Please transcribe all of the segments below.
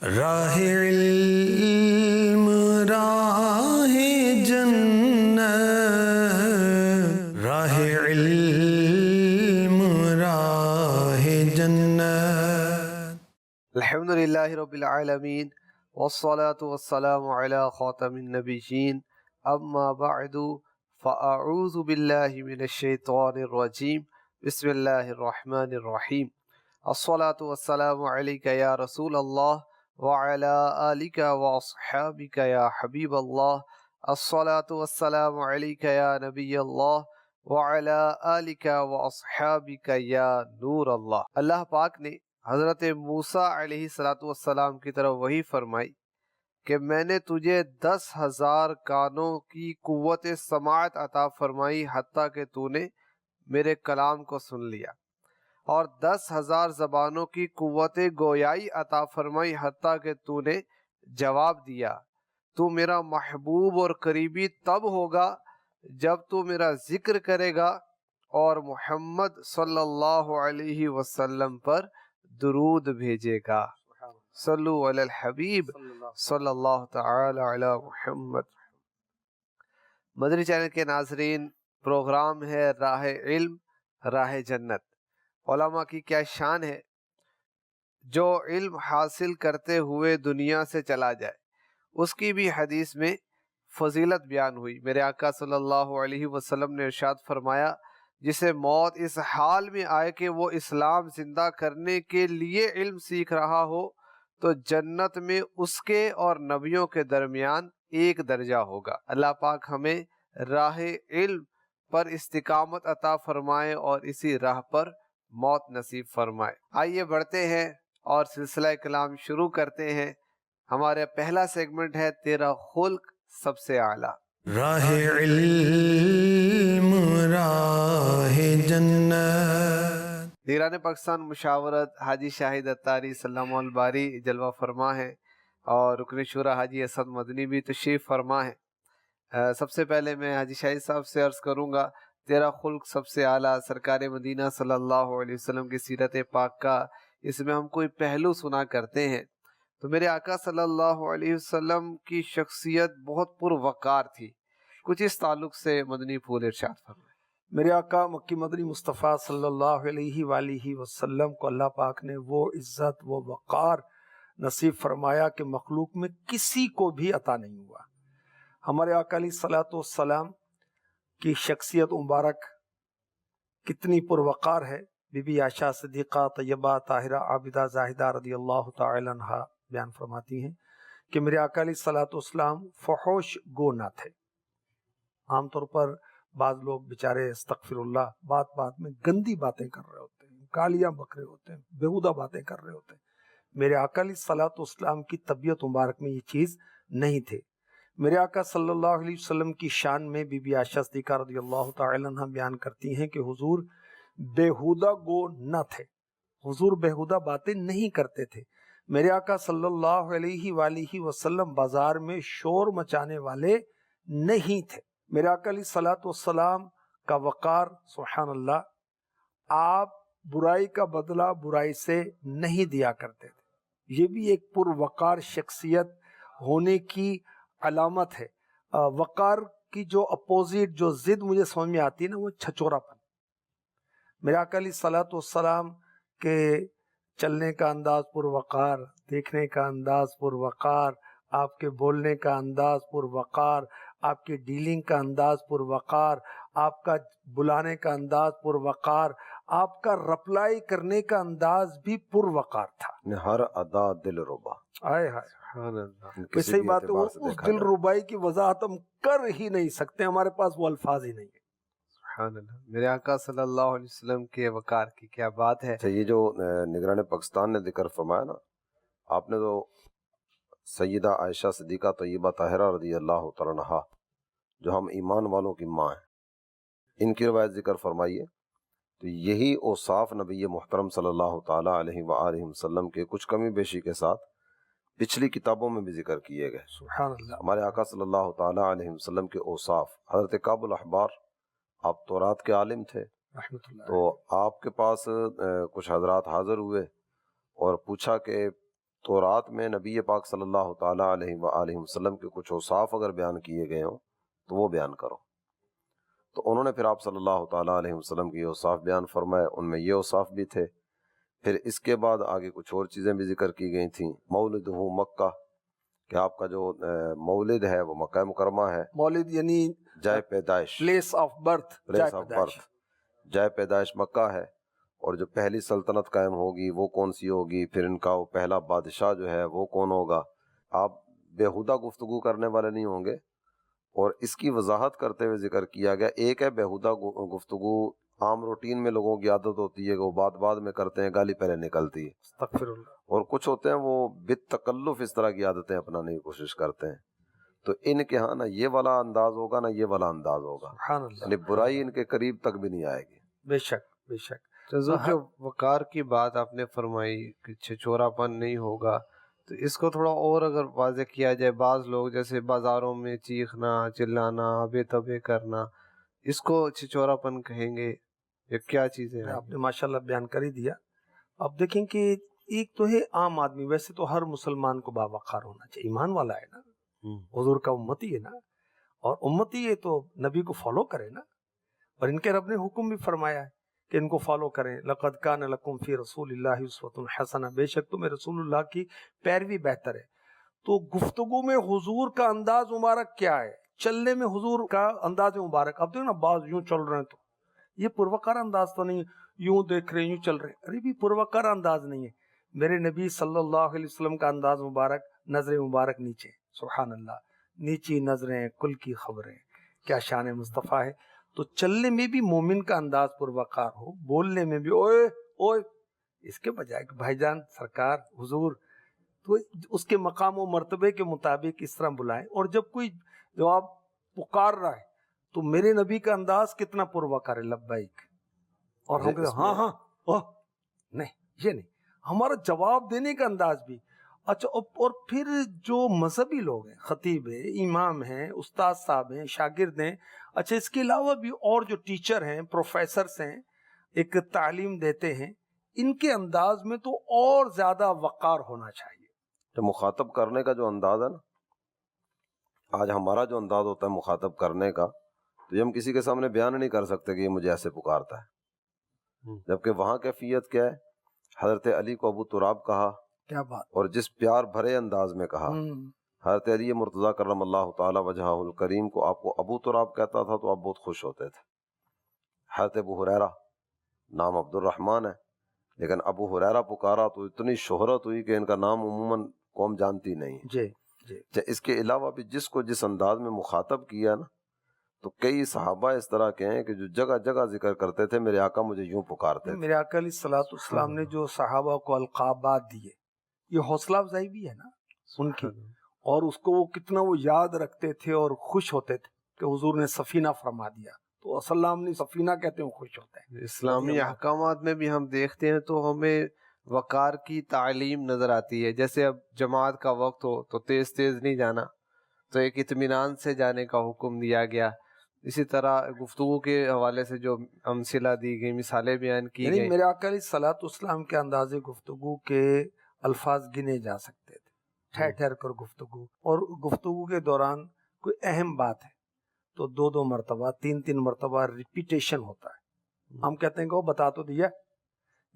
راہ علم راہ جنت، راہ علم راہ جنت۔ الحمدللہ رب العالمین والصلاة والسلام علی خاتم النبیین، اما بعد فاعوذ باللہ من الشیطان الرجیم، بسم اللہ الرحمن الرحیم۔ الصلاة والسلام علیک یا رسول اللہ وعلی آلک واصحابک یا حبیب اللہ۔ الصلاة والسلام علیک یا نبی اللہ وعلی آلک واصحابک یا نور اللہ۔ اللہ پاک نے حضرت موسیٰ علیہ السلام کی طرف وحی فرمائی کہ میں نے تجھے 10,000 کانوں کی قوت سماعت عطا فرمائی حتیٰ کہ تو نے میرے کلام کو سن لیا، اور 10,000 زبانوں کی قوت گویائی عطا فرمائی حتیٰ کہ تو نے جواب دیا۔ تو میرا محبوب اور قریبی تب ہوگا جب تو میرا ذکر کرے گا اور محمد صلی اللہ علیہ وسلم پر درود بھیجے گا۔ صلو علی الحبیب صلی اللہ تعالی علی محمد۔ مدنی چینل کے ناظرین، پروگرام ہے راہ علم راہ جنت۔ علماء کی کیا شان ہے جو علم حاصل کرتے ہوئے دنیا سے چلا جائے، اس کی بھی حدیث میں فضیلت بیان ہوئی۔ میرے آقا صلی اللہ علیہ وسلم نے ارشاد فرمایا، جسے موت اس حال میں آئے کہ وہ اسلام زندہ کرنے کے لیے علم سیکھ رہا ہو تو جنت میں اس کے اور نبیوں کے درمیان ایک درجہ ہوگا۔ اللہ پاک ہمیں راہ علم پر استقامت عطا فرمائے اور اسی راہ پر موت نصیب فرمائے۔ آئیے بڑھتے ہیں اور سلسلہ کلام شروع کرتے ہیں۔ ہمارا پہلا سیگمنٹ ہے تیرا خلق سب سے اعلیٰ۔ راہ علم راہ جنت۔ نگران پاکستان مشاورت حاجی شاہد اتاری سلام الباری جلوہ فرما ہے، اور رکن شورا حاجی اسد مدنی بھی تشریف فرما ہے۔ سب سے پہلے میں حاجی شاہد صاحب سے عرض کروں گا، تیرا خلق سب سے اعلیٰ، سرکار مدینہ صلی اللہ علیہ وسلم کی سیرت پاک کا اس میں ہم کوئی پہلو سنا کرتے ہیں، تو میرے آقا صلی اللہ علیہ وسلم کی شخصیت بہت پروقار تھی، کچھ اس تعلق سے مدنی پھول ارشاد فرمائیں۔ میرے آقا مکی مدنی مصطفیٰ صلی اللہ علیہ وآلہ وسلم کو اللہ پاک نے وہ عزت وہ وقار نصیب فرمایا کہ مخلوق میں کسی کو بھی عطا نہیں ہوا۔ ہمارے آقا علیہ السلام کی شخصیت مبارک کتنی پروقار ہے۔ بی بی عائشہ صدیقہ طیبہ طاہرہ عابدہ زاہدہ رضی اللہ تعالی عنہا بیان فرماتی ہیں کہ میرے آقا علیہ السلام فحوش گو نہ تھے۔ عام طور پر بعض لوگ بیچارے استغفر اللہ بات بات میں گندی باتیں کر رہے ہوتے ہیں، گالیاں بک رہے ہوتے ہیں، بیہودہ باتیں کر رہے ہوتے ہیں۔ میرے آقا علیہ السلام کی طبیعت مبارک میں یہ چیز نہیں تھے۔ میرے آقا صلی اللہ علیہ وسلم کی شان میں بی بی عائشہ صدیقہ رضی اللہ تعالی عنہ بیان کرتی ہیں کہ حضور بیہودہ گو نہ تھے، حضور بیہودہ باتیں نہیں کرتے تھے۔ میرے آقا صلی اللہ علیہ وآلہ وسلم بازار میں شور مچانے والے نہیں تھے۔ میرے آقا علیہ السلام کا وقار سبحان اللہ، آپ برائی کا بدلہ برائی سے نہیں دیا کرتے تھے۔ یہ بھی ایک پروقار شخصیت ہونے کی علامت ہے۔ وقار کی جو اپوزٹ جو ضد مجھے سمجھ میں آتی ہے نا، وہ چھچورا پن۔ میرے آقا علیہ السلام کے چلنے کا انداز پروقار، دیکھنے کا انداز پروقار، آپ کے بولنے کا انداز پروقار، آپ کی ڈیلنگ کا انداز پروقار، آپ کا بلانے کا انداز پروقار، آپ کا رپلائی کرنے کا انداز بھی پروقار تھا۔ ہر ادا دل ربا۔ آئے ہائے، کسی صحیح بات ہے، اس دیکھا دل جائے۔ ربائی کی وضاحت ہم کر ہی نہیں سکتے، ہمارے پاس وہ الفاظ ہی نہیں ہیں۔ سبحان اللہ، میرے آقا صلی اللہ علیہ وسلم کے وقار کی کیا بات ہے۔ اچھا، یہ جو نگران پاکستان نے ذکر فرمایا نا، آپ نے تو سیدہ عائشہ صدیقہ طیبہ طاہرہ رضی اللہ تعالیٰ عنہا جو ہم ایمان والوں کی ماں ہیں، ان کی روایت ذکر فرمائیے، تو یہی اوصاف نبی محترم صلی اللہ تعالیٰ علیہ وآلہ وسلم کے کچھ کمی بیشی کے ساتھ پچھلی کتابوں میں بھی ذکر کیے گئے۔ سبحان اللہ۔ ہمارے آقا صلی اللہ تعالیٰ علیہ وسلم کے اوصاف، حضرت کعب الاحبار آپ تورات کے عالم تھے، رحمت اللہ۔ تو آپ کے پاس کچھ حضرات حاضر ہوئے اور پوچھا کہ تو رات میں نبی پاک صلی اللہ تعالیٰ علیہ وآلہ وسلم کے کچھ اوصاف اگر بیان کیے گئے ہوں تو وہ بیان کرو۔ تو انہوں نے پھر آپ صلی اللہ تعالیٰ علیہ وسلم کی اوصاف بیان فرمائے، ان میں یہ اوصاف بھی تھے۔ پھر اس کے بعد آگے کچھ اور چیزیں بھی ذکر کی گئی تھیں۔ مولدہ مکہ، کہ آپ کا جو مولد ہے وہ مکہ مکرمہ ہے، مولد یعنی جائے پیدائش، place of birth, place of birth, جائے پیدائش مکہ ہے۔ اور جو پہلی سلطنت قائم ہوگی وہ کون سی ہوگی، پھر ان کا وہ پہلا بادشاہ جو ہے وہ کون ہوگا۔ آپ بیہودہ گفتگو کرنے والے نہیں ہوں گے، اور اس کی وضاحت کرتے ہوئے ذکر کیا گیا، ایک ہے بیہودہ گفتگو، عام روٹین میں لوگوں کی عادت ہوتی ہے کہ وہ بات بعد میں کرتے ہیں، گالی پہلے نکلتی ہے، استغفر اللہ۔ اور کچھ ہوتے ہیں وہ بالتکلف اس طرح کی عادتیں اپنانے کی کوشش کرتے ہیں۔ تو ان کے ہاں نہ یہ والا انداز ہوگا نہ یہ والا انداز ہوگا، سبحان اللہ، یعنی برائی ان کے قریب تک بھی نہیں آئے گی۔ بے شک بے شک۔ حضور جو وقار کی بات آپ نے فرمائی کہ چھچورا پن نہیں ہوگا، تو اس کو تھوڑا اور اگر واضح کیا جائے، بعض لوگ جیسے بازاروں میں چیخنا، چلانا، ابے تبے کرنا، اس کو چھچورا پن کہیں گے یا کیا چیزیں ہیں؟ آپ نے ماشاءاللہ بیان کر ہی دیا۔ اب دیکھیں کہ ایک تو ہے عام آدمی، ویسے تو ہر مسلمان کو باوقار ہونا چاہیے، ایمان والا ہے نا، حضور کا امتی ہے نا، اور امتی ہے تو نبی کو فالو کرے نا، اور ان کے رب نے حکم بھی فرمایا ہے کہ ان کو فالو کریں۔ لقد کان لکم فی رسول اللہ اسوۃ حسنہ، بے شک تمہیں رسول اللہ کی پیروی بہتر ہے۔ تو گفتگو میں حضور کا انداز مبارک کیا ہے، چلنے میں حضور کا انداز مبارک، اب دیکھو نا بعض یوں چل رہے ہیں تو یہ پروقار انداز تو نہیں، یوں دیکھ رہے ہیں یوں چل رہے ہیں، ارے بھی پروقار انداز نہیں ہے۔ میرے نبی صلی اللہ علیہ وسلم کا انداز مبارک، نظر مبارک نیچے، سبحان اللہ، نیچی نظریں کل کی خبریں، کیا شان مصطفیٰ ہے۔ تو چلنے میں بھی مومن کا انداز پروقار ہو، بولنے میں بھی اوئے اوئے، اس کے بجائے کہ بھائی جان سرکار حضور، تو اس کے مقام و مرتبے کے مطابق اس طرح بلائیں۔ اور جب کوئی جواب پکار رہا ہے تو میرے نبی کا انداز کتنا پروقار ہے، لبیک، اور ہم کہتے ہیں ہاں ہاں اوہ، نہیں یہ نہیں، ہمارا جواب دینے کا انداز بھی اچھا۔ اور پھر جو مذہبی لوگ ہیں، خطیب ہیں، امام ہیں، استاد صاحب ہیں، شاگرد ہیں، اچھا اس کے علاوہ بھی اور جو ٹیچر ہیں، پروفیسرز ہیں، ایک تعلیم دیتے ہیں، ان کے انداز میں تو اور زیادہ وقار ہونا چاہیے۔ تو مخاطب کرنے کا جو انداز ہے نا، آج ہمارا جو انداز ہوتا ہے مخاطب کرنے کا، تو یہ ہم کسی کے سامنے بیان نہیں کر سکتے کہ یہ مجھے ایسے پکارتا ہے، جبکہ وہاں کیفیت کیا ہے، حضرت علی کو ابو تراب کہا، کیا بات، اور جس پیار بھرے انداز میں کہا۔ حضرت علی مرتضیٰ کرم اللہ تعالی وجہہ الکریم کو آپ کو ابو تراب کہتا تھا تو آپ بہت خوش ہوتے تھے۔ حضرت ابو ہریرہ، نام عبد الرحمن ہے لیکن ابو ہریرہ پکارا تو اتنی شہرت ہوئی کہ ان کا نام عموماً قوم جانتی نہیں ہے۔ جی جی۔ اس کے علاوہ بھی جس کو جس انداز میں مخاطب کیا نا، تو کئی صحابہ اس طرح کے ہیں کہ جو جگہ جگہ ذکر کرتے تھے میرے آقا مجھے یوں پکارتے تھے۔ میرے آقا علیہ الصلوۃ والسلام نے جو صحابہ کو القابات دیے، یہ حوصلہ افزائی بھی ہے نا ان کی، اور اس کو وہ کتنا وہ یاد رکھتے تھے اور خوش ہوتے تھے کہ حضور نے سفینہ فرما دیا، تو اصل ہم نے سفینہ کہتے ہیں، خوش ہوتے ہیں۔ اسلامی احکامات میں بھی ہم دیکھتے ہیں تو ہمیں وقار کی تعلیم نظر آتی ہے، جیسے اب جماعت کا وقت ہو تو تیز تیز نہیں جانا، تو ایک اطمینان سے جانے کا حکم دیا گیا۔ اسی طرح گفتگو کے حوالے سے جو امثلہ دی گئی، مثالیں بیان کی یعنی گئی، میرے آقا علیہ الصلوۃ والسلام کے انداز گفتگو کے الفاظ گنے جا سکتے تھے، ٹھہر ٹھہر کر گفتگو، اور گفتگو کے دوران کوئی اہم بات ہے تو دو دو مرتبہ، تین تین مرتبہ ریپیٹیشن ہوتا ہے۔ ہم کہتے ہیں کہ وہ بتا تو دیا،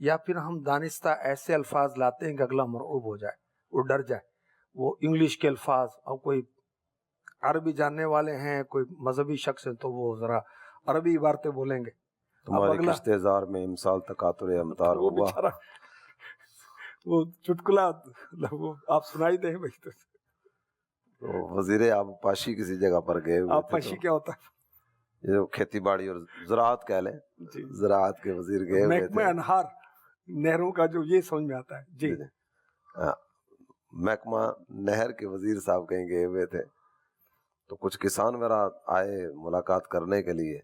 یا پھر ہم دانستہ ایسے الفاظ لاتے ہیں کہ اگلا مرعوب ہو جائے، وہ ڈر جائے۔ وہ انگلش کے الفاظ، اور کوئی عربی جاننے والے ہیں، کوئی مذہبی شخص ہے تو وہ ذرا عربی عبارتیں بولیں گے، تمہاری کشتے زار میں امسال تکاتر امطار وہ ہوا۔ بیچارہ وہ چٹکلا وہ آپ سنائی دیں بھائی۔ تو وزیر آبپاشی کسی جگہ پر گئے ہوئے آپ تھے، پاشی کیا ہوتا ہے؟ یہ جو کھیتی باڑی اور زراعت کہہ لیں، جی، زراعت کے وزیر گئے ہوئے محکمہ تھے، انہار، نہروں کا جو یہ سمجھ میں آتا ہے۔ جی ہاں، محکمہ نہر کے وزیر صاحب کہیں گئے ہوئے تھے، تو کچھ کسان میرا آئے ملاقات کرنے کے لیے،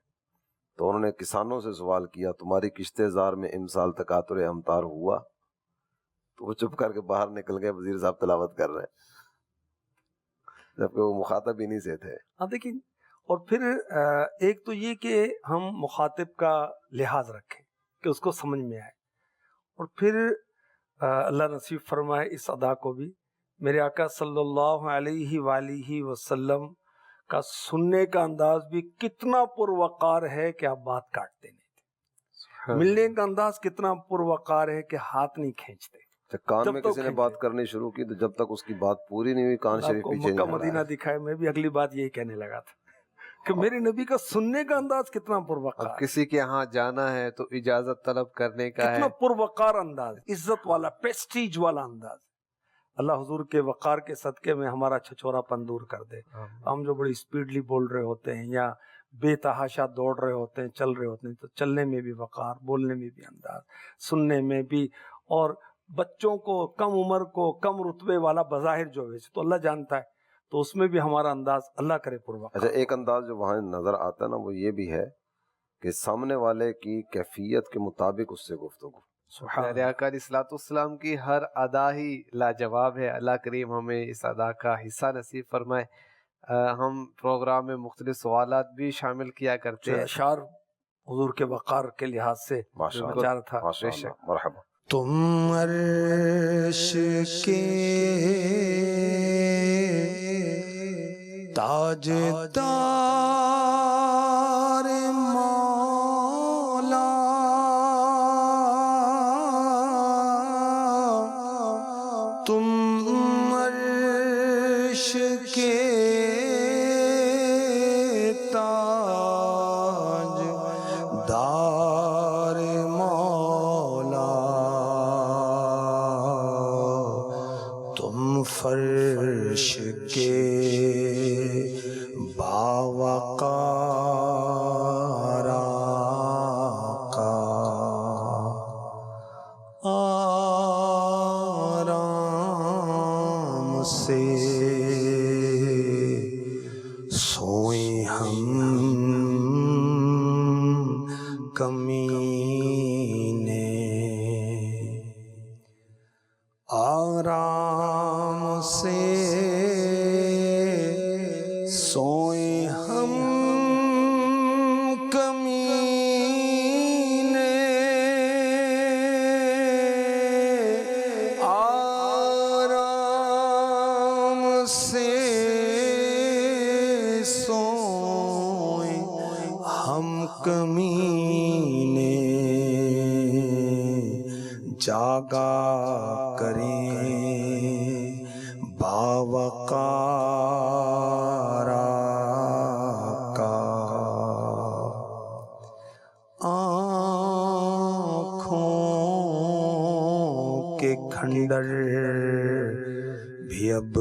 تو انہوں نے کسانوں سے سوال کیا تمہاری کشتے زار میں امسال تکاتر امطار ہوا؟ تو وہ چپ کر کے باہر نکل گئے، وزیر صاحب تلاوت کر رہے ہیں، جبکہ وہ مخاطب ہی نہیں سے تھے۔ ہاں دیکھیں، اور پھر ایک تو یہ کہ ہم مخاطب کا لحاظ رکھیں کہ اس کو سمجھ میں آئے، اور پھر اللہ نصیب فرمائے اس ادا کو بھی. میرے آقا صلی اللہ علیہ وآلہ وسلم کا سننے کا انداز بھی کتنا پروقار ہے کہ آپ بات کاٹتے نہیں تھے. ملنے کا انداز کتنا پروقار ہے کہ ہاتھ نہیں کھینچتے. کان میں کسی نے بات کرنی شروع کی تو جب تک اس کی بات پوری نہیں ہوئی کان شریف پیچھے مکہ نہیں مدینہ دکھائے. میں بھی اگلی بات یہی کہنے لگا تھا کہ میرے نبی کا سننے کا انداز کتنا پروقار اب کسی کے ہاں جانا ہے تو اجازت طلب کرنے کا ہے. کتنا پروقار انداز، عزت والا، پیسٹیج والا انداز. اللہ حضور کے وقار کے صدقے میں ہمارا چھچورا پن دور کر دے. ہم جو بڑی اسپیڈلی بول رہے ہوتے ہیں یا بے تحاشا دوڑ رہے ہوتے ہیں، چل رہے ہوتے ہیں، تو چلنے میں بھی وقار، بولنے میں بھی انداز، سننے میں بھی. اور بچوں کو، کم عمر کو، کم رتبے والا بظاہر جو ہے تو اللہ جانتا ہے، تو اس میں بھی ہمارا انداز اللہ کرے پروقار. اچھا، ایک انداز جو وہاں نظر آتا ہے نا وہ یہ بھی ہے کہ سامنے والے کی کیفیت کے مطابق اس سے گفتگو. میرے آقا علیہ الصلوۃ والسلام کی ہر ادا ہی لاجواب ہے. اللہ کریم ہمیں اس ادا کا حصہ نصیب فرمائے. ہم پروگرام میں مختلف سوالات بھی شامل کیا کرتے ہیں. اشعار حضور کے وقار کے لحاظ سے ماشاء بچا رہا تھا. ماشاء اللہ، مرحبا. تم عرش کے تاجدار مولا، تم عرش کے تاجدار مولا، تم فرش کے باوقار آقا، آرام سے سوئیں ہم کمینے، آرام سے سوئیں ہم کمینے، آرام سے سوئیں ہم کمینے، جاگا کریں باوقار آقا، آنکھوں کے کھنڈر بھی اب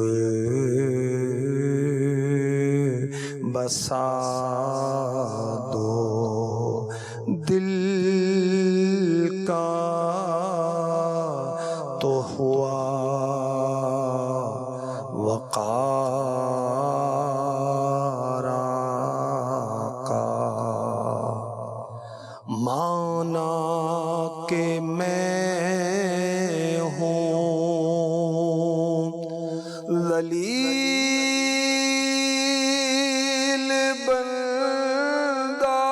بسا دو، دل کا تو ہوا وقار آقا، مانا کہ میں ہوں ذلیل بندہ،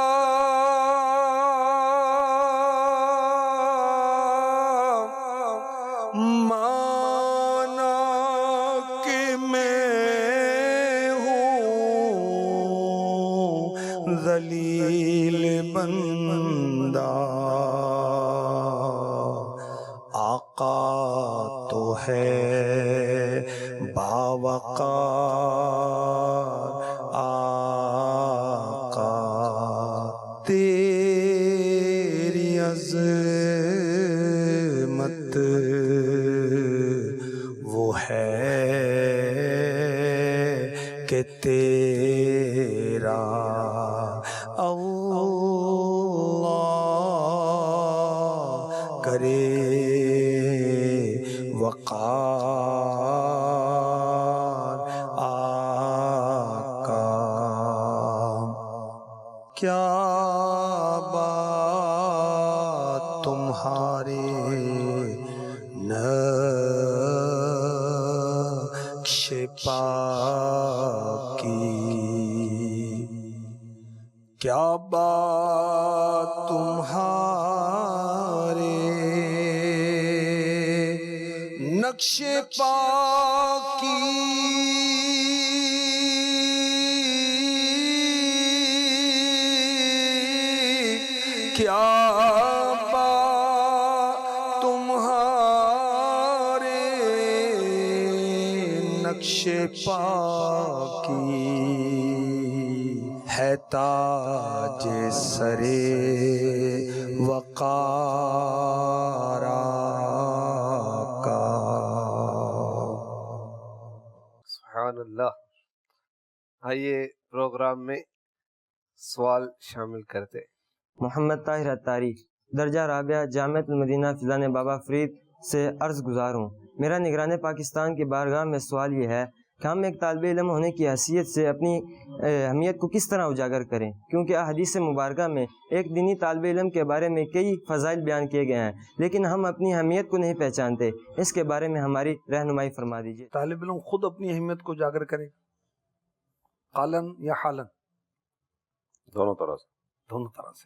مانا کہ میں ہوں ذلیل بندہ، آقا تو ہے باوقار آقا، تیری عظمت وہ ہے کہ تیرا اللہ کرے وقار آقا. کیا بات تمہارے نقش پا کی، کیا بات تمہارے نقش پاکی کیا تمہارے نقش پاکی ہے تاج سرے وقار کا. سبحان اللہ. آئیے پروگرام میں سوال شامل کرتے. محمد طاہر اتاری، درجہ رابعہ، جامعۃ المدینہ فیضان بابا فرید سے عرض گزار ہوں. میرا نگران پاکستان کی بارگاہ میں سوال یہ ہے کہ ہم ایک طالب علم ہونے کی حیثیت سے اپنی اہمیت کو کس طرح اجاگر کریں، کیونکہ احادیث مبارکہ میں ایک دینی طالب علم کے بارے میں کئی فضائل بیان کیے گئے ہیں، لیکن ہم اپنی اہمیت کو نہیں پہچانتے. اس کے بارے میں ہماری رہنمائی فرما دیجیے. طالب علم خود اپنی اہمیت کو اجاگر کرے، قالن یا حالن، دونوں طرح سے. دونوں طرح سے.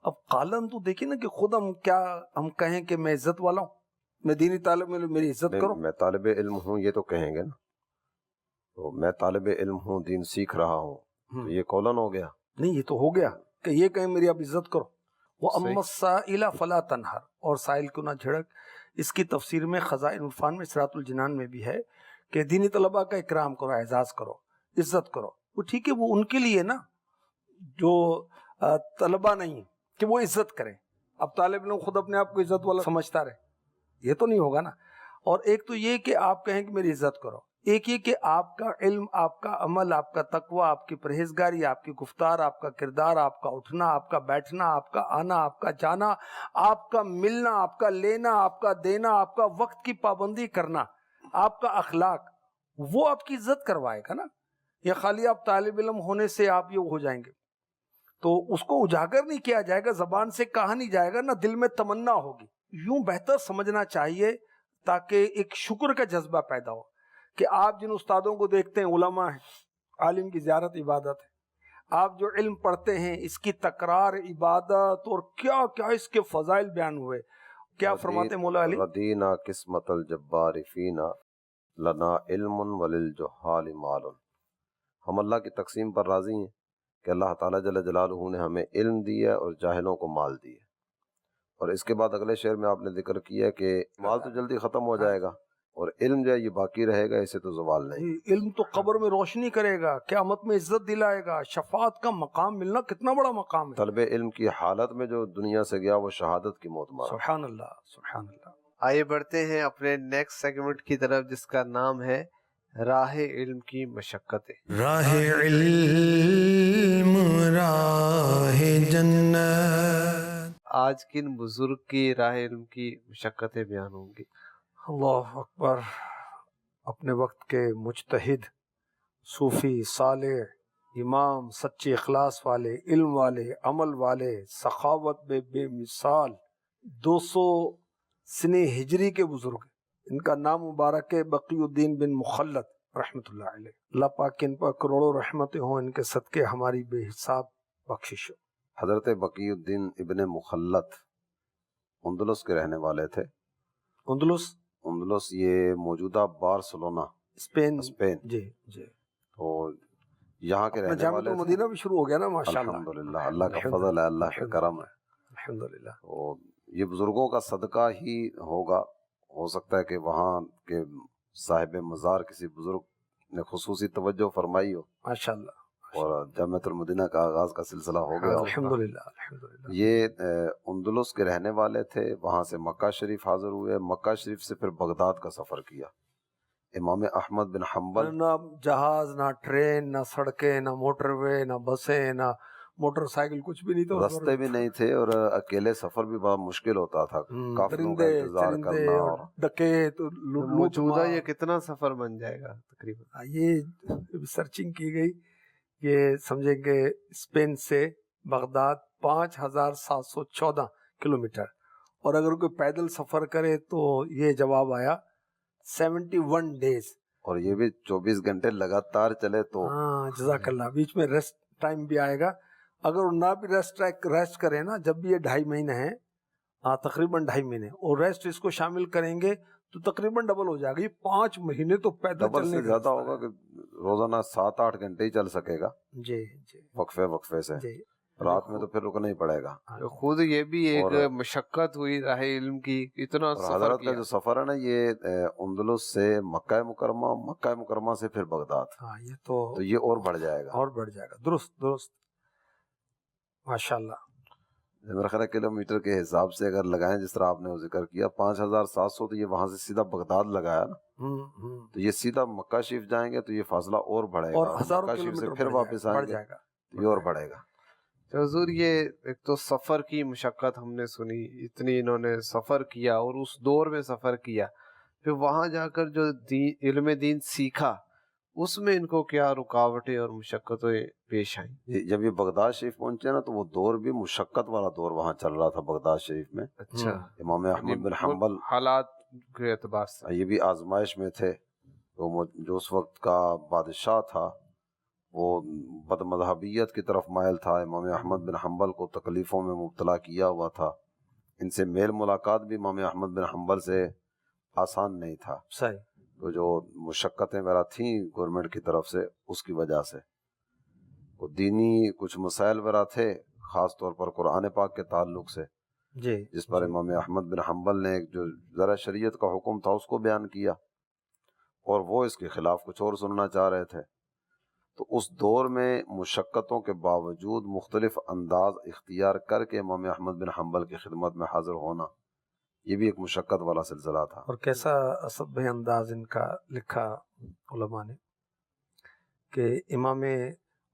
اب قالن تو دیکھیں نا کہ خود ہم کہیں کہ میں عزت والا ہوں، میں دینی طالب علم، میری عزت کرو. میں طالب علم ہوں یہ تو کہیں گے نا، تو میں طالب علم ہوں، دین سیکھ رہا ہوں، تو یہ قولن ہو گیا. نہیں، یہ تو ہو گیا کہ یہ کہیں میری اب عزت کرو. وہ اما السائل فلا تنہر، اور سائل کو نہ جھڑک. اس کی تفسیر میں خزائن عرفان میں صراط الجنان میں بھی ہے کہ دینی طلباء کا اکرام کرو، اعزاز کرو، عزت کرو. وہ ٹھیک ہے، وہ ان کے لیے نا جو طلباء نہیں کہ وہ عزت کریں. اب طالب علم خود اپنے آپ کو عزت والا سمجھتا رہے، یہ تو نہیں ہوگا نا. اور ایک تو یہ کہ آپ کہیں کہ میری عزت کرو، ایک یہ کہ آپ کا علم، آپ کا عمل، آپ کا تقوی، آپ کی پرہیزگاری، آپ کی گفتار، آپ کا کردار، آپ کا اٹھنا، آپ کا بیٹھنا، آپ کا آنا، آپ کا جانا، آپ کا ملنا، آپ کا لینا، آپ کا دینا، آپ کا وقت کی پابندی کرنا، آپ کا اخلاق، وہ آپ کی عزت کروائے گا نا. یا خالی آپ طالب علم ہونے سے آپ یہ ہو جائیں گے تو اس کو اجاگر نہیں کیا جائے گا، زبان سے کہا نہیں جائے گا، نہ دل میں تمنا ہوگی. یوں بہتر سمجھنا چاہیے تاکہ ایک شکر کا جذبہ پیدا ہو کہ آپ جن استادوں کو دیکھتے ہیں علماء ہیں، عالم کی زیارت عبادت ہے. آپ جو علم پڑھتے ہیں اس کی تکرار عبادت، اور کیا کیا اس کے فضائل بیان ہوئے. کیا فرماتے مولا علی؟ ردینا قسمت الجبار فینا لنا علم وللجہال مال. ہم اللہ کی تقسیم پر راضی ہیں کہ اللہ تعالیٰ جل جلالہ نے ہمیں علم دیا اور جاہلوں کو مال دیا. اور اس کے بعد اگلے شعر میں آپ نے ذکر کیا کہ مال تو جلدی ختم ہو جائے گا اور علم جو ہے یہ باقی رہے گا، اسے تو زوال نہیں. علم تو قبر میں روشنی کرے گا، قیامت میں عزت دلائے گا، شفاعت کا مقام ملنا کتنا بڑا مقام ہے. طلب علم کی حالت میں جو دنیا سے گیا وہ شہادت کی موت مارا. سبحان اللہ، سبحان اللہ. آئیے بڑھتے ہیں اپنے نیکسٹ سیگمنٹ کی طرف، جس کا نام ہے راہ علم کی مشقتیں. راہ علم راہ جنت. آج کن بزرگ کی راہ علم کی مشقتیں بیان ہوں گی؟ اللہ اکبر. اپنے وقت کے مجتہد، صوفی، صالح، امام، سچے اخلاص والے، علم والے، عمل والے، سخاوت بے مثال، 200 سنِ ہجری کے بزرگ. ان کا نام مبارک ہے بقی الدین بن مخلد رحمۃ اللہ علیہ. اللہ پاک کے ان پر کروڑوں رحمتیں ہوں، ان کے صدقے ہماری بے حساب بخشش ہو. حضرت بقی الدین ابن مخلد اندلس کے رہنے والے تھے. اندلس یہ موجودہ بارسلونا، اسپین. جی جی. تو یہاں کے رہنے جامعۃ والے تھے. المدینہ بھی شروع ہو گیا نا ماشاءاللہ. الحمدللہ، اللہ کا فضل ہے، اللہ کا کرم ہے. الحمدللہ. تو یہ بزرگوں کا صدقہ ہی ہوگا. ہو سکتا ہے کہ وہاں کے صاحب مزار کسی بزرگ نے خصوصی توجہ فرمائی ہو ماشاءاللہ، اور جامعۃ المدینہ کا آغاز کا سلسلہ ہو گیا. الحمدللہ الحمدللہ. یہ اندلس کے رہنے والے تھے. وہاں سے مکہ شریف حاضر ہوئے. مکہ شریف سے پھر بغداد کا سفر کیا. امام احمد بن حنبل. نہ جہاز، نہ ٹرین، نہ سڑکیں، نہ موٹر وے، نہ بسیں، نہ موٹر سائیکل، کچھ بھی نہیں تھا. راستے بھی نہیں تھے اور اکیلے سفر بھی بڑا مشکل ہوتا تھا. کافروں کا انتظار کرنا اور ڈکیت. موجودہ یہ کتنا سفر بن جائے گا تقریباً؟ یہ سرچنگ کی گئی، یہ سمجھیں کہ اسپین سے بغداد 5714 کلومیٹر، اور اگر کوئی پیدل سفر کرے تو یہ جواب آیا 71 days. اور یہ بھی 24 گھنٹے لگاتار چلے تو. ہاں جزاک اللہ. بیچ میں ریسٹ ٹائم بھی آئے گا. اگر نہ بھی ریسٹ کریں نا، جب بھی یہ 2.5 مہینے ہیں، تقریباً 2.5 مہینے، اور ریسٹ اس کو شامل کریں گے تو تقریباً ڈبل ہو جائے گا. یہ 5 مہینے تو پیدل ڈبل چلنے سے کا زیادہ راستہ ہوگا کہ روزانہ 7-8 گھنٹے ہی چل سکے گا ہے. جی جی وقفے سے. جی. رات میں تو پھر رکنا ہی پڑے گا. خود یہ بھی ایک اور مشقت ہوئی راہ علم کی، اتنا اور سفر حضرت کا کیا. جو سفر ہے نا یہ اندلس سے مکہ مکرمہ، مکہ مکرمہ سے پھر بغداد، ہاں یہ تو تو یہ اور بڑھ جائے گا. اور بڑھ جائے گا. درست درست ماشاء اللہ. میرا خیال ہے کلومیٹر کے حساب سے اگر لگائیں جس طرح آپ نے وہ ذکر کیا 5700، تو یہ وہاں سے سیدھا بغداد لگایا نا، تو یہ سیدھا مکہ شریف جائیں گے تو یہ فاصلہ اور بڑھے گا، اور اور ہزاروں مکہ شریف سے کلومیٹر پھر واپس آئیں بڑھ گے جائے گا. تو یہ اور بڑھے گا. تو حضور یہ ایک تو سفر کی مشقت ہم نے سنی، اتنی انہوں نے سفر کیا اور اس دور میں سفر کیا، پھر وہاں جا کر جو علم دین سیکھا اس میں ان کو کیا رکاوٹیں اور مشقتیں پیش آئیں؟ جب یہ بغداد شریف پہنچے نا تو وہ دور بھی مشقت والا دور وہاں چل رہا تھا بغداد شریف میں. اچھا، امام احمد بن حنبل حالات کے اعتبار سے یہ بھی آزمائش میں تھے. تو جو اس وقت کا بادشاہ تھا وہ بد مذہبیت کی طرف مائل تھا. امام احمد بن حنبل کو تکلیفوں میں مبتلا کیا ہوا تھا. ان سے میل ملاقات بھی امام احمد بن حنبل سے آسان نہیں تھا. صحیح. تو جو مشقتیں وغیرہ تھیں گورنمنٹ کی طرف سے اس کی وجہ سے وہ دینی کچھ مسائل وغیرہ تھے، خاص طور پر قرآن پاک کے تعلق سے، جی جس پر امام احمد بن حنبل نے جو ذرا شریعت کا حکم تھا اس کو بیان کیا، اور وہ اس کے خلاف کچھ اور سننا چاہ رہے تھے. تو اس دور میں مشقتوں کے باوجود مختلف انداز اختیار کر کے امام احمد بن حنبل کی خدمت میں حاضر ہونا، یہ بھی ایک مشقت والا سلسلہ تھا. اور کیسا اسد بھائی انداز ان کا لکھا علماء نے کہ امام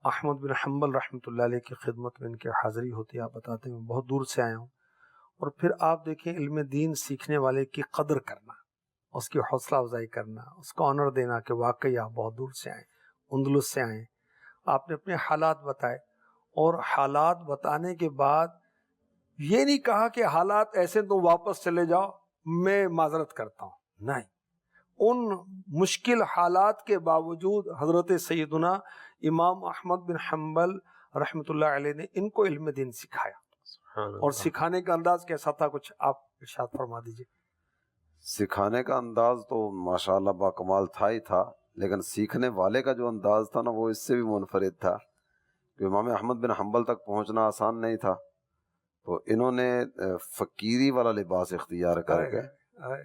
احمد بن حنبل رحمۃ اللہ علیہ کی خدمت میں ان کی حاضری ہوتی ہے. آپ بتاتے ہیں میں بہت دور سے آیا ہوں، اور پھر آپ دیکھیں علم دین سیکھنے والے کی قدر کرنا، اس کی حوصلہ افزائی کرنا، اس کو آنر دینا کہ واقعی آپ بہت دور سے آئیں، اندلس سے آئیں. آپ نے اپنے حالات بتائے، اور حالات بتانے کے بعد یہ نہیں کہا کہ حالات ایسے تو واپس چلے جاؤ، میں معذرت کرتا ہوں. نہیں، ان مشکل حالات کے باوجود حضرت سیدنا امام احمد بن حنبل رحمۃ اللہ علیہ نے ان کو علم دین سکھایا. اور سکھانے کا انداز کیسا تھا، کچھ آپ ارشاد فرما دیجیے. سکھانے کا انداز تو ماشاءاللہ با کمال تھا ہی تھا، لیکن سیکھنے والے کا جو انداز تھا نا وہ اس سے بھی منفرد تھا. کہ امام احمد بن حنبل تک پہنچنا آسان نہیں تھا، تو انہوں نے فقیری والا لباس اختیار کر کے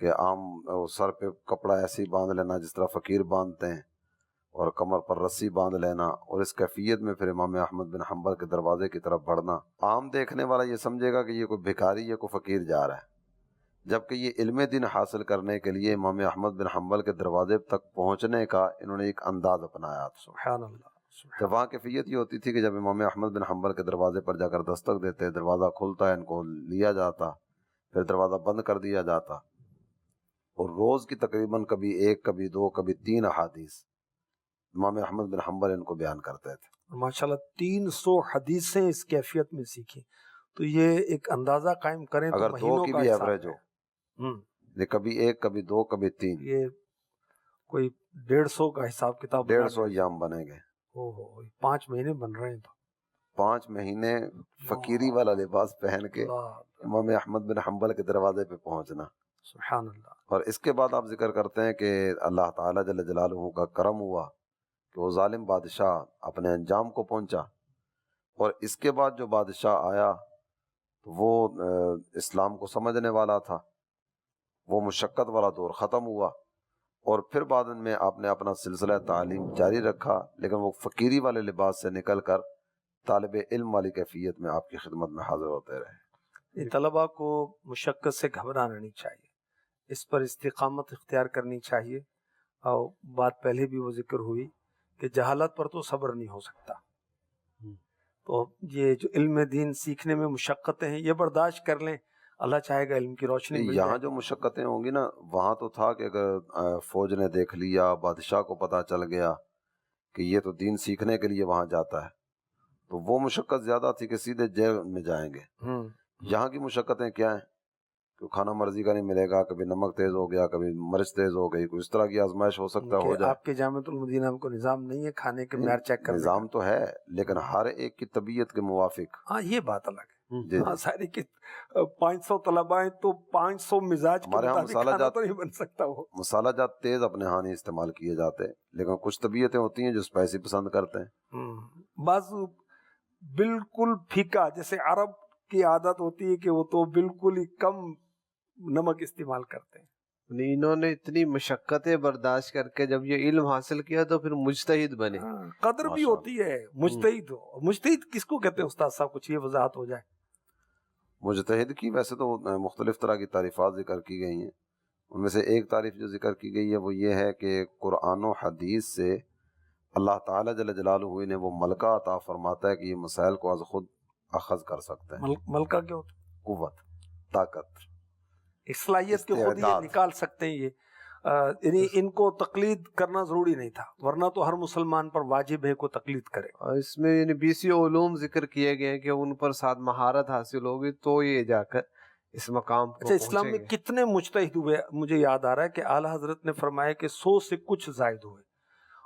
کہ عام سر پہ کپڑا ایسے ہی باندھ لینا جس طرح فقیر باندھتے ہیں، اور کمر پر رسی باندھ لینا، اور اس کیفیت میں پھر امام احمد بن حنبل کے دروازے کی طرف بڑھنا. عام دیکھنے والا یہ سمجھے گا کہ یہ کوئی بھکاری یا کوئی فقیر جا رہا ہے، جبکہ یہ علم دین حاصل کرنے کے لیے امام احمد بن حنبل کے دروازے تک پہنچنے کا انہوں نے ایک انداز اپنایا تھا. سبحان اللہ. تو وہاں کیفیت یہ ہوتی تھی کہ جب امام احمد بن حنبل کے دروازے پر جا کر دستک دیتے، دروازہ کھلتا ہے، ان کو لیا جاتا، پھر دروازہ بند کر دیا جاتا، اور روز کی تقریباً کبھی 1، کبھی 2، کبھی 3 احادیث امام احمد بن حنبل ان کو بیان کرتے تھے. ماشاءاللہ 300 حدیثیں اس کیفیت میں سیکھی. تو یہ ایک اندازہ قائم کریں تو اگر 2 مہینوں کی کا بھی حساب ایوریج ہے. ہو، یہ کبھی 1، کبھی 2، کبھی 3، یہ کوئی 150 کا حساب کتاب 150 ایام بنے گے. 5 مہینے بن رہے ہیں. تو 5 مہینے فقیری والا لباس پہن کے اللہ امام احمد بن حنبل کے دروازے پہ پہنچنا. سبحان اللہ. اور اس کے بعد آپ ذکر کرتے ہیں کہ اللہ تعالیٰ جل جلالہ کا کرم ہوا کہ وہ ظالم بادشاہ اپنے انجام کو پہنچا، اور اس کے بعد جو بادشاہ آیا تو وہ اسلام کو سمجھنے والا تھا. وہ مشقت والا دور ختم ہوا، اور پھر بعد میں آپ نے اپنا سلسلہ تعلیم جاری رکھا، لیکن وہ فقیری والے لباس سے نکل کر طالب علم والی کیفیت میں آپ کی خدمت میں حاضر ہوتے رہے. یہ طلباء کو مشقت سے گھبرانا نہیں چاہیے، اس پر استقامت اختیار کرنی چاہیے. اور بات پہلے بھی وہ ذکر ہوئی کہ جہالت پر تو صبر نہیں ہو سکتا. تو یہ جو علم دین سیکھنے میں مشقتیں ہیں یہ برداشت کر لیں، اللہ چاہے گا علم کی روشنی مل یہاں جائے. جو مشقتیں ہوں گی نا، وہاں تو تھا کہ اگر فوج نے دیکھ لیا، بادشاہ کو پتہ چل گیا کہ یہ تو دین سیکھنے کے لیے وہاں جاتا ہے، تو وہ مشقت زیادہ تھی کہ سیدھے جیل میں جائیں گے. یہاں کی مشقتیں کیا ہیں کہ کھانا مرضی کا نہیں ملے گا، کبھی نمک تیز ہو گیا، کبھی مرچ تیز ہو گئی، کوئی اس طرح کی آزمائش ہو سکتا ہے ہو جائے. آپ کے جامعۃ المدینہ میں کوئی نظام نہیں ہے کھانے کے معیار چیک کرنے کا؟ نظام تو ہے لیکن ہر ایک کی طبیعت کے موافق. ہاں یہ بات الگ ہے. جی ہاں ساری کی 500 طلباء ہیں تو 500 مزاج کے ہمارے ہاں مطابق کھانا مسالہ جات تو نہیں بن سکتا وہ. مسالہ جات تیز اپنے ہاں نہیں استعمال کیے جاتے، لیکن کچھ طبیعتیں ہوتی ہیں جو اسپائسی پسند کرتے ہیں. بعض بالکل پھیکا، جیسے عرب کی عادت ہوتی ہے کہ وہ تو بالکل ہی کم نمک استعمال کرتے ہیں. انہوں نے اتنی مشقتیں برداشت کر کے جب یہ علم حاصل کیا تو پھر مجتہد بنے. قدر بھی ہوتی ہے مجتہد ہو. مجتہد کس کو کہتے ہیں استاد صاحب؟ کچھ یہ وضاحت ہو جائے. مجتہد کی ویسے تو مختلف طرح کی تعریفات ذکر کی گئی ہیں. ان میں سے ایک تعریف جو ذکر کی گئی ہے وہ یہ ہے کہ قرآن و حدیث سے اللہ تعالیٰ جل جلالہ نے وہ ملکہ عطا فرماتا ہے کہ یہ مسائل کو از خود اخذ کر سکتے ہیں. ملکہ کیا ہوتا ہے؟ قوت، طاقت، صلاحیت کے خود یہ نکال سکتے ہیں. یہ یعنی ان کو تقلید کرنا ضروری نہیں تھا، ورنہ تو ہر مسلمان پر واجب ہے کو تقلید کرے. اور اس میں یعنی 20 علوم ذکر کیے گئے ہیں کہ ان پر ساتھ مہارت حاصل ہوگی تو یہ جا کر اس مقام کو اچھا، اسلام میں پہنچیں گے. کتنے مجتہد ہوئے؟ مجھے یاد آ رہا ہے کہ اعلیٰ حضرت نے فرمایا کہ 100 سے کچھ زائد ہوئے.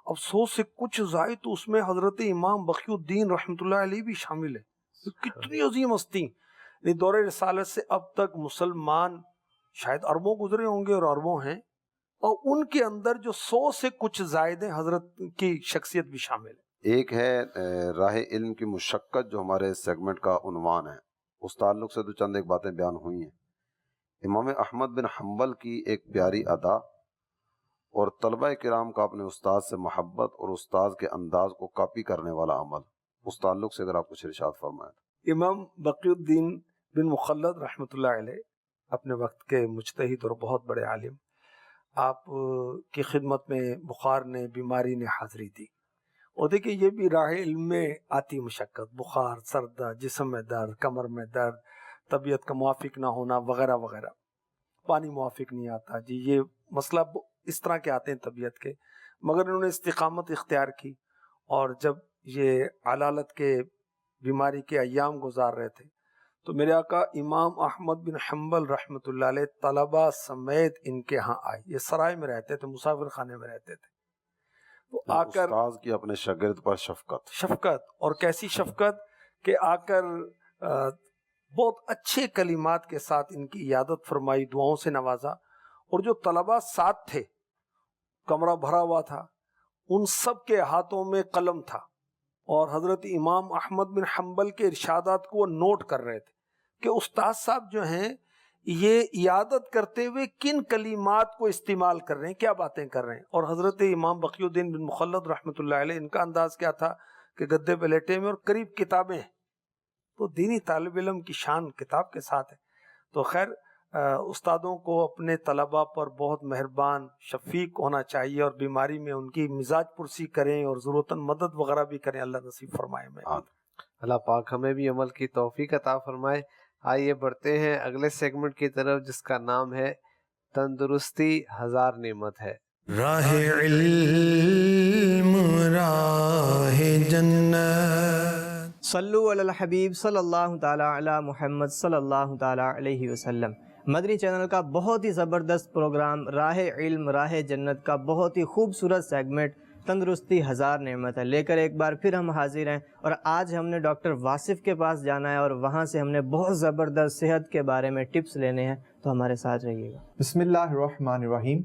اب 100 سے کچھ زائد تو اس میں حضرت امام بقی الدین رحمۃ اللہ علیہ بھی شامل ہے. کتنی عظیم ہستی. دور رسالت سے اب تک مسلمان شاید اربوں گزرے ہوں گے اور اربوں ہیں، اور ان کے اندر جو 100 سے کچھ زائد ہیں حضرت کی شخصیت بھی شامل ہے. ایک ہے راہ علم کی مشقت جو ہمارے سیگمنٹ کا عنوان ہے. اس تعلق سے تو چند ایک باتیں بیان ہوئی ہیں. امام احمد بن حنبل کی ایک پیاری ادا اور طلبہ کرام کا اپنے استاد سے محبت اور استاد کے انداز کو کاپی کرنے والا عمل، اس تعلق سے اگر آپ کچھ ارشاد فرمائیں. امام بقی الدین بن مخلد رحمۃ اللہ علیہ اپنے وقت کے مجتہد اور بہت بڑے عالم، آپ کی خدمت میں بخار نے، بیماری نے حاضری دی. اور دیکھیں یہ بھی راہ علم میں آتی مشقت، بخار، سر درد، جسم میں درد، کمر میں درد، طبیعت کا موافق نہ ہونا وغیرہ وغیرہ، پانی موافق نہیں آتا جی، یہ مسئلہ اس طرح کے آتے ہیں طبیعت کے. مگر انہوں نے استقامت اختیار کی، اور جب یہ علالت کے بیماری کے ایام گزار رہے تھے تو میرے آقا امام احمد بن حنبل رحمۃ اللہ علیہ طلبہ سمیت ان کے ہاں آئے. یہ سرائے میں رہتے تھے، مسافر خانے میں رہتے تھے. تو آ کر استاذ کی اپنے شاگرد پر شفقت، اور کیسی شفقت کہ آ کر بہت اچھے کلمات کے ساتھ ان کی عیادت فرمائی، دعاؤں سے نوازا. اور جو طلبہ ساتھ تھے، کمرہ بھرا ہوا تھا، ان سب کے ہاتھوں میں قلم تھا، اور حضرت امام احمد بن حنبل کے ارشادات کو وہ نوٹ کر رہے تھے کہ استاد صاحب جو ہیں یہ عیادت کرتے ہوئے کن کلمات کو استعمال کر رہے ہیں، کیا باتیں کر رہے ہیں. اور حضرت امام بقی الدین بن مخلد رحمۃ اللہ علیہ، ان کا انداز کیا تھا کہ گدے پہ لیٹے میں اور قریب کتابیں ہیں. تو دینی طالب علم کی شان کتاب کے ساتھ ہے. تو خیر استادوں کو اپنے طلباء پر بہت مہربان، شفیق ہونا چاہیے، اور بیماری میں ان کی مزاج پرسی کریں اور ضرورتاً مدد وغیرہ بھی کریں. اللہ نصیب فرمائے. میں اللہ پاک ہمیں بھی عمل کی توفیق عطا فرمائے. آئیے بڑھتے ہیں اگلے سیگمنٹ کی طرف جس کا نام ہے تندرستی ہزار نعمت ہے. راہ علم راہ جنت. صلو علی الحبیب صلی اللہ تعالیٰ علی محمد صلی اللہ تعالیٰ علیہ وسلم. مدنی چینل کا بہت ہی زبردست پروگرام راہ علم راہ جنت کا بہت ہی خوبصورت سیگمنٹ تندرستی ہزار نعمت ہے لے کر ایک بار پھر ہم حاضر ہیں. اور آج ہم نے ڈاکٹر واصف کے پاس جانا ہے اور وہاں سے ہم نے بہت زبردست صحت کے بارے میں ٹپس لینے ہیں، تو ہمارے ساتھ رہیے گا. بسم اللہ الرحمن الرحیم.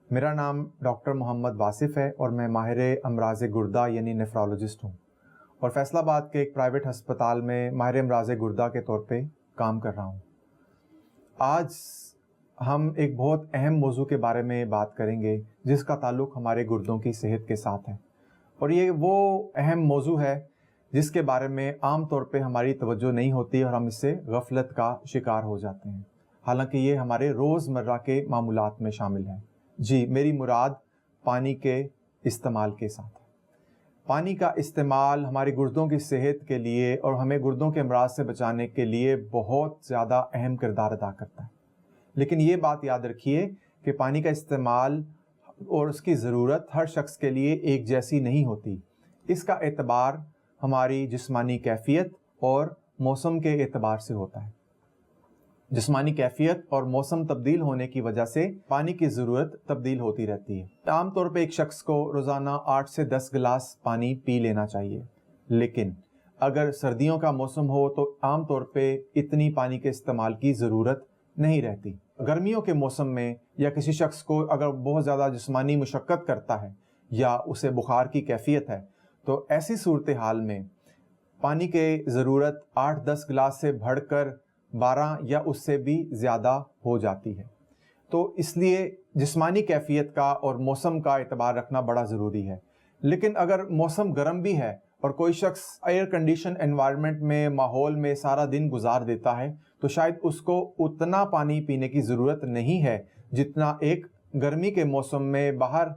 میرا نام ڈاکٹر محمد واصف ہے اور میں ماہر امراض گردہ یعنی نیفرالوجسٹ ہوں، اور فیصل آباد کے ایک پرائیویٹ ہسپتال میں ماہر امراض گردہ کے طور پہ کام کر رہا ہوں. آج ہم ایک بہت اہم موضوع کے بارے میں بات کریں گے جس کا تعلق ہمارے گردوں کی صحت کے ساتھ ہے، اور یہ وہ اہم موضوع ہے جس کے بارے میں عام طور پہ ہماری توجہ نہیں ہوتی اور ہم اس سے غفلت کا شکار ہو جاتے ہیں، حالانکہ یہ ہمارے روزمرہ کے معمولات میں شامل ہے. جی، میری مراد پانی کے استعمال کے ساتھ ہے. پانی کا استعمال ہمارے گردوں کی صحت کے لیے اور ہمیں گردوں کے امراض سے بچانے کے لیے بہت زیادہ اہم کردار ادا کرتا ہے. لیکن یہ بات یاد رکھیے کہ پانی کا استعمال اور اس کی ضرورت ہر شخص کے لیے ایک جیسی نہیں ہوتی. اس کا اعتبار ہماری جسمانی کیفیت اور موسم کے اعتبار سے ہوتا ہے. جسمانی کیفیت اور موسم تبدیل ہونے کی وجہ سے پانی کی ضرورت تبدیل ہوتی رہتی ہے. عام طور پہ ایک شخص کو روزانہ 8 سے 10 گلاس پانی پی لینا چاہیے، لیکن اگر سردیوں کا موسم ہو تو عام طور پہ اتنی پانی کے استعمال کی ضرورت نہیں رہتی۔ گرمیوں کے موسم میں یا کسی شخص کو اگر بہت زیادہ جسمانی مشقت کرتا ہے یا اسے بخار کی کیفیت ہے تو ایسی صورتحال میں پانی کی ضرورت 8-10 گلاس سے بڑھ کر 12 یا اس سے بھی زیادہ ہو جاتی ہے۔ تو اس لیے جسمانی کیفیت کا اور موسم کا اعتبار رکھنا بڑا ضروری ہے۔ لیکن اگر موسم گرم بھی ہے اور کوئی شخص ایئر کنڈیشن انوائرمنٹ میں ماحول میں سارا دن گزار دیتا ہے تو شاید اس کو اتنا پانی پینے کی ضرورت نہیں ہے جتنا ایک گرمی کے موسم میں باہر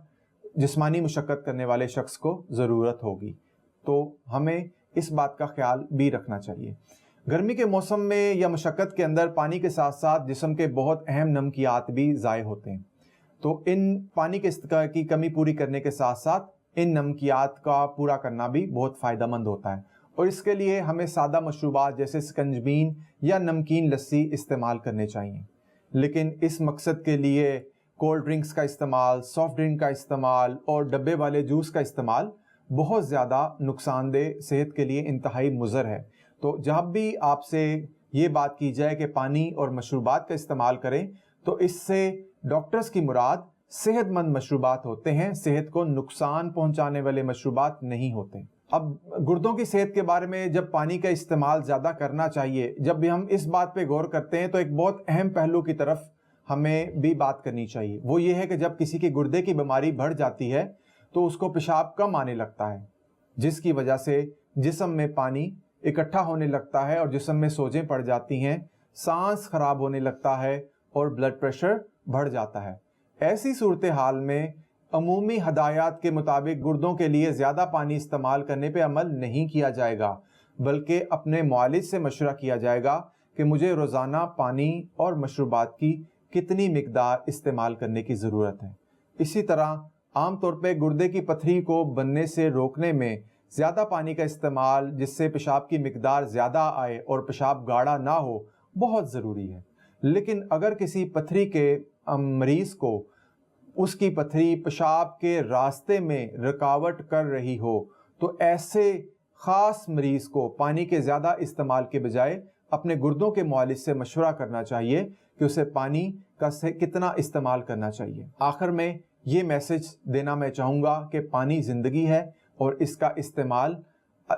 جسمانی مشقت کرنے والے شخص کو ضرورت ہوگی۔ تو ہمیں اس بات کا خیال بھی رکھنا چاہیے۔ گرمی کے موسم میں یا مشقت کے اندر پانی کے ساتھ ساتھ جسم کے بہت اہم نمکیات بھی ضائع ہوتے ہیں، تو ان پانی کی کمی پوری کرنے کے ساتھ ساتھ ان نمکیات کا پورا کرنا بھی بہت فائدہ مند ہوتا ہے، اور اس کے لیے ہمیں سادہ مشروبات جیسے سکنجبین یا نمکین لسی استعمال کرنے چاہیے۔ لیکن اس مقصد کے لیے کولڈ ڈرنکس کا استعمال، سافٹ ڈرنک کا استعمال اور ڈبے والے جوس کا استعمال بہت زیادہ نقصان دہ، صحت کے لیے انتہائی مضر ہے۔ تو جب بھی آپ سے یہ بات کی جائے کہ پانی اور مشروبات کا استعمال کریں تو اس سے ڈاکٹرز کی مراد صحت مند مشروبات ہوتے ہیں، صحت کو نقصان پہنچانے والے مشروبات نہیں ہوتے۔ اب گردوں کی صحت کے بارے میں جب پانی کا استعمال زیادہ کرنا چاہیے، جب بھی ہم اس بات پہ غور کرتے ہیں تو ایک بہت اہم پہلو کی طرف ہمیں بھی بات کرنی چاہیے۔ وہ یہ ہے کہ جب کسی کے گردے کی بیماری بڑھ جاتی ہے تو اس کو پیشاب کم آنے لگتا ہے، جس کی وجہ سے جسم میں پانی اکٹھا ہونے لگتا ہے اور جسم میں سوجیں پڑ جاتی ہیں، سانس خراب ہونے لگتا ہے اور بلڈ پریشر بڑھ جاتا ہے۔ ایسی صورتحال میں عمومی ہدایات کے مطابق گردوں کے لیے زیادہ پانی استعمال کرنے پہ عمل نہیں کیا جائے گا، بلکہ اپنے معالج سے مشورہ کیا جائے گا کہ مجھے روزانہ پانی اور مشروبات کی کتنی مقدار استعمال کرنے کی ضرورت ہے۔ اسی طرح عام طور پہ گردے کی پتھری کو بننے سے روکنے میں زیادہ پانی کا استعمال، جس سے پیشاب کی مقدار زیادہ آئے اور پیشاب گاڑھا نہ ہو، بہت ضروری ہے۔ لیکن اگر کسی پتھری کے مریض کو اس کی پتھری پیشاب کے راستے میں رکاوٹ کر رہی ہو تو ایسے خاص مریض کو پانی کے زیادہ استعمال کے بجائے اپنے گردوں کے معالج سے مشورہ کرنا چاہیے کہ اسے پانی کا کتنا استعمال کرنا چاہیے۔ آخر میں یہ میسج دینا میں چاہوں گا کہ پانی زندگی ہے اور اس کا استعمال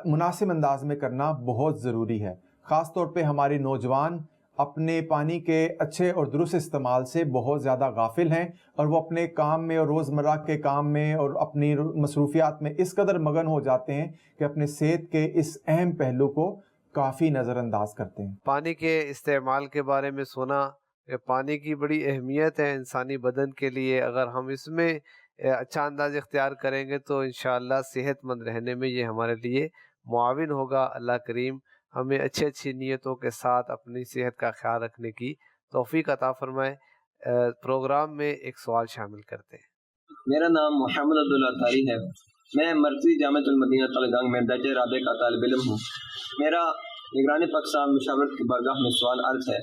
مناسب انداز میں کرنا بہت ضروری ہے۔ خاص طور پہ ہمارے نوجوان اپنے پانی کے اچھے اور درست استعمال سے بہت زیادہ غافل ہیں، اور وہ اپنے کام میں اور روزمرہ کے کام میں اور اپنی مصروفیات میں اس قدر مگن ہو جاتے ہیں کہ اپنے صحت کے اس اہم پہلو کو کافی نظر انداز کرتے ہیں۔ پانی کے استعمال کے بارے میں سنا کہ پانی کی بڑی اہمیت ہے انسانی بدن کے لیے۔ اگر ہم اس میں اچھا انداز اختیار کریں گے تو انشاءاللہ صحت مند رہنے میں یہ ہمارے لیے معاون ہوگا۔ اللہ کریم ہمیں اچھی نیتوں کے ساتھ اپنی صحت کا خیال رکھنے کی توفیق عطا فرمائے۔ پروگرام میں ایک سوال شامل کرتے ہیں۔ میرا نام محمد عبداللہ تاری ہے، میں مرکزی جامعۃ المدینہ تلگنگ میں درجہ رابع کا طالب علم ہوں۔ میرا نگران پاکستان مشاورت کی بارگاہ میں سوال عرض ہے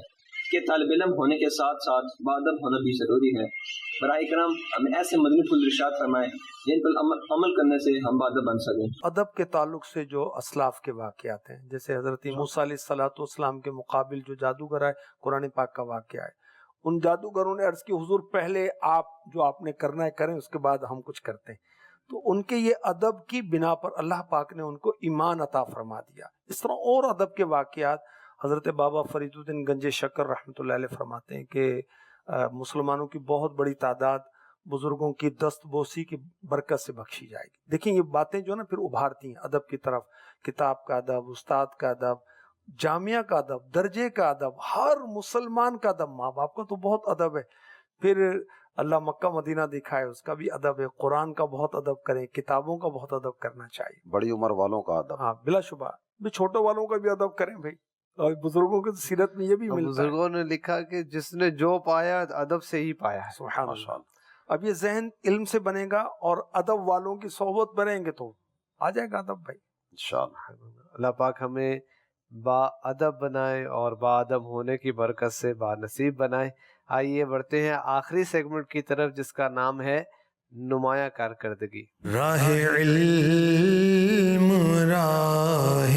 کہ طالب علم ہونے کے ساتھ ساتھ باادب ہونا بھی ضروری ہے۔ براہ کرم ہمیں ایسے مدنی پھول ارشاد فرمائیں جن پر عمل کرنے سے ہم باادب بن سکیں۔ ادب کے تعلق سے جو اسلاف کے واقعات ہیں، جیسے حضرت موسیٰ علیہ السلام کے مقابل جو جادوگر آئے، قرآن پاک کا واقعہ ہے، ان جادوگروں نے عرض کی حضور پہلے آپ نے کرنا ہے کریں، اس کے بعد ہم کچھ کرتے ہیں۔ تو ان کے یہ ادب کی بنا پر اللہ پاک نے ان کو ایمان عطا فرما دیا۔ اس طرح اور ادب کے واقعات حضرت بابا فرید الدین گنج شکر رحمۃ اللہ علیہ فرماتے ہیں کہ مسلمانوں کی بہت بڑی تعداد بزرگوں کی دست بوسی کی برکت سے بخشی جائے گی۔ دیکھیں یہ باتیں جو نا پھر ابھارتی ہیں ادب کی طرف، کتاب کا ادب، استاد کا ادب، جامعہ کا ادب، درجے کا ادب، ہر مسلمان کا ادب، ماں باپ کا تو بہت ادب ہے، پھر اللہ مکہ مدینہ دکھائے اس کا بھی ادب ہے، قرآن کا بہت ادب کریں، کتابوں کا بہت ادب کرنا چاہیے، بڑی عمر والوں کا ادب، ہاں بلا شبہ بھی چھوٹوں والوں کا بھی ادب کریں بھائی، اور بزرگوں کی سیرت میں یہ بھی ملتا ہے۔ بزرگوں نے لکھا کہ جس نے جو پایا ادب سے ہی پایا ہے۔ سبحان اللہ۔ اب یہ ذہن علم سے بنے گا اور ادب والوں کی صحبت بنیں گے تو آ جائے گا ادب بھائی انشاءاللہ۔ اللہ پاک ہمیں با ادب بنائے اور با ادب ہونے کی برکت سے با نصیب بنائے۔ آئیے بڑھتے ہیں آخری سیگمنٹ کی طرف جس کا نام ہے نمایاں کارکردگی۔ راہ علم راہ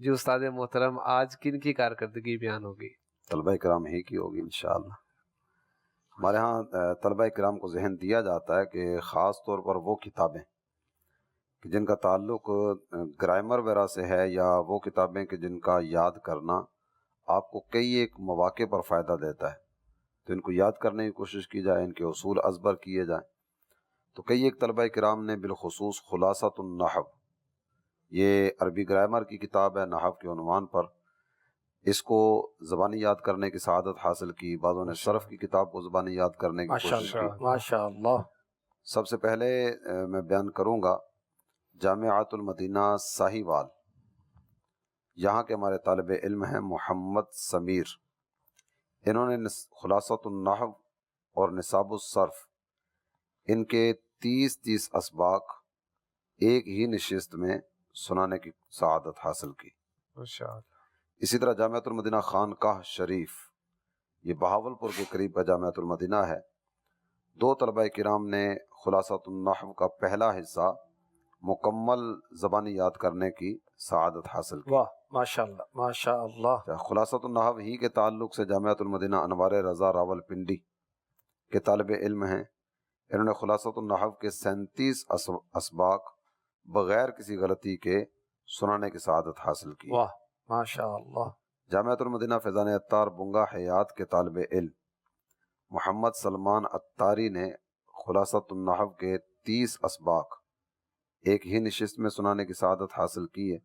جی استاد محترم، آج کن کی کارکردگی بیان ہوگی؟ طلبہ کرام ہی کی ہوگی انشاءاللہ۔ ہمارے ہاں طلبہ کرام کو ذہن دیا جاتا ہے کہ خاص طور پر وہ کتابیں کہ جن کا تعلق گرامر وغیرہ سے ہے، یا وہ کتابیں کہ جن کا یاد کرنا آپ کو کئی ایک مواقع پر فائدہ دیتا ہے، تو ان کو یاد کرنے کی کوشش کی جائے، ان کے اصول ازبر کیے جائیں۔ تو کئی ایک طلبہ کرام نے بالخصوص خلاصۃ النحو، یہ عربی گرامر کی کتاب ہے نحو کے عنوان پر، اس کو زبانی یاد کرنے کی سعادت حاصل کی۔ بعضوں نے صرف کی کتاب کو زبانی یاد کرنے کی کوشش کی۔ ماشاءاللہ۔ سب سے پہلے میں بیان کروں گا جامعۃ المدینہ ساہیوال، یہاں کے ہمارے طالب علم ہیں محمد سمیر۔ انہوں نے خلاصۃ النحو اور نصاب الصرف، ان کے 30 اسباق ایک ہی نشست میں سنانے کی سعادت حاصل کی۔ اسی طرح جامعۃ المدینہ خانقاہ شریف، یہ بہاولپور کے قریب کا جامعۃ المدینہ ہے، 2 طلبہ کرام نے خلاصۃ النحو کا پہلا حصہ مکمل زبانی یاد کرنے کی سعادت حاصل کی۔ واہ، ماشاءاللہ ماشاءاللہ۔ خلاصۃ النحو ہی کے تعلق سے جامعۃ المدینہ انوار رضا راول پنڈی کے طالب علم ہیں۔ انہوں نے خلاصۃ النحو کے 37 اسباق بغیر کسی غلطی کے سنانے کی سعادت حاصل کی۔ واہ، ماشاءاللہ۔ جامعۃ المدینہ فیضان عطار بنگا حیات کے طالب علم محمد سلمان عطاری نے خلاصۃ النحو کے 30 اسباق ایک ہی نشست میں سنانے کی سعادت حاصل کی ہے۔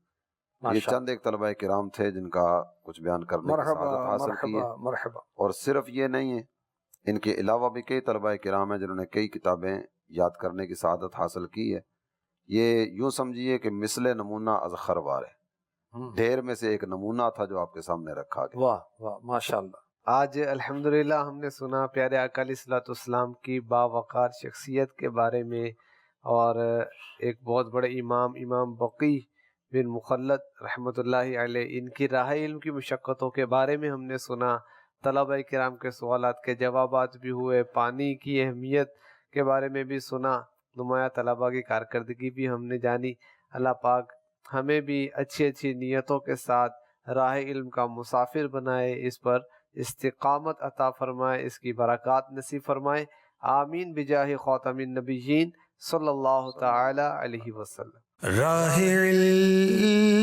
یہ چند ایک طلبہ کرام تھے جن کا کچھ بیان کرنے کی سعادت حاصل کی ہے۔ مرحبا۔ اور صرف یہ نہیں ہے، ان کے علاوہ بھی کئی طلبہ کرام ہیں جنہوں نے کئی کتابیں یاد کرنے کی سعادت حاصل کی ہے۔ یہ یوں سمجھیے کہ مثل نمونہ از خروار ہے، ڈھیر میں سے ایک نمونہ تھا جو آپ کے سامنے رکھا گیا۔ واہ واہ، ماشاءاللہ۔ آج الحمدللہ ہم نے سنا پیارے آقا علیہ الصلوۃ والسلام کی باوقار شخصیت کے بارے میں، اور ایک بہت بڑے امام بقی بن مخلد رحمۃ اللہ علیہ، ان کی راہ علم کی مشقتوں کے بارے میں ہم نے سنا، طلبہ کرام کے سوالات کے جوابات بھی ہوئے، پانی کی اہمیت کے بارے میں بھی سنا، نمایاں طلبہ کی کارکردگی بھی ہم نے جانی۔ اللہ پاک ہمیں بھی اچھی اچھی نیتوں کے ساتھ راہ علم کا مسافر بنائے، اس پر استقامت عطا فرمائے، اس کی برکات نصیب فرمائے، آمین بجاہ خاتم النبیین صلی اللہ تعالی علیہ وسلم۔ راہ علم